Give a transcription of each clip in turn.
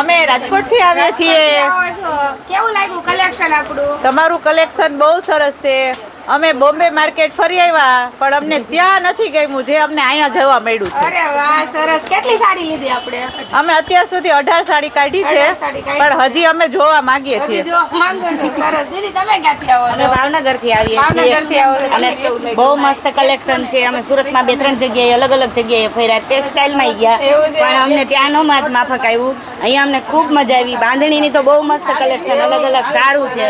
અમે રાજકોટ થી આવ્યા છીએ. કેવું લાગ્યું કલેક્શન આપણું? તમારું કલેક્શન બહુ સરસ છે. અમે બોમ્બે માર્કેટ ફરી આવ્યા પણ અમને ત્યાં નથી ગમ્યું જે અમને અહીંયા જવા મળ્યું છે. અરે વાહ, સરસ. કેટલી સાડી લીધી આપણે? અમે અત્યાર સુધી 18 સાડી કાઢી છે પણ હજી અમે જોવા માંગીએ છીએ. જો માંગો છો. સરસ. દીદી તમે ક્યાંથી આવો છો? ભાવનગર થી આવીએ છીએ ભાવનગરથી આવો છો. તમને અને કેવું લાગ્યું? બહુ મસ્ત કલેક્શન છે. અમે સુરતમાં 2-3 જગ્યાએ અલગ અલગ જગ્યાએ ફર્યા, ટેક્સટાઇલમાં ગયા એવું છે? પણ અમને ત્યાં નો માફક આવ્યું. અહીંયા અમને ખૂબ મજા આવી. બાંધણીની તો બહુ મસ્ત કલેક્શન, અલગ અલગ સારું છે.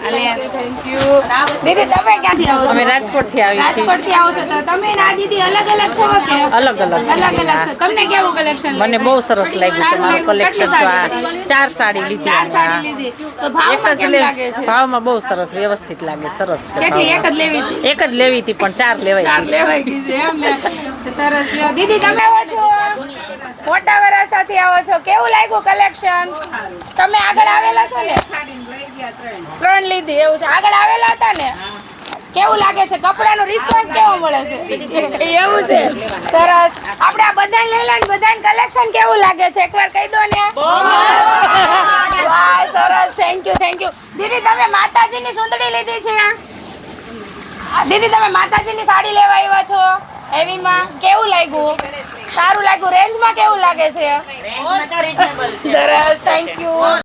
અને થેન્ક યુ. દીદી તમે ક્યાંથી આવો છો? અમે રાજકોટ થી આવી છીએ. રાજકોટ થી આવો છો તો તમે ના દીદી અલગ અલગ છો કે અલગ અલગ છે. અલગ અલગ છો? તમને કેવું કલેક્શન? મને બહુ સરસ લાગ્યું તમારું કલેક્શન. તો આ 4 સાડી લીધી ચાર અમે. સાડી લીધી તો ભાવમાં કેમ લાગે છે? ભાવમાં બહુ સરસ વ્યવસ્થિત લાગે. સરસ છે. કેટલી? એક જ લેવી છે? એક જ લેવી હતી પણ 4 લેવાય. ચાર લેવાઈ ગઈ છે એમ ને? સરસ લ્યો. દીદી તમે આવો છો? મોટા વરાસાથી આવો છો. કેવું લાગ્યું કલેક્શન? તમે આગળ આવેલા છો ને? 3 લીધી. એવું છે? આગળ આવેલા હતા ને? કેવું લાગે છે? કપડાનો રિસ્પોન્સ કેવો મળે છે? એવું છે? સરસ. આપણે આ બધાને લઈ લઈને બધાને કલેક્શન કેવું લાગે છે એકવાર કહી દો ને. વાહ, સરસ. Thank you, thank you. દીદી તમે માતાજીની સુંદડી લીધી છે? દીદી તમે માતાજીની સાડી લેવા આવ્યા છો હેવીમાં? કેવું લાગ્યું? સારું લાગ્યું? રેન્જમાં કેવું લાગે છે? સરસ. Thank you.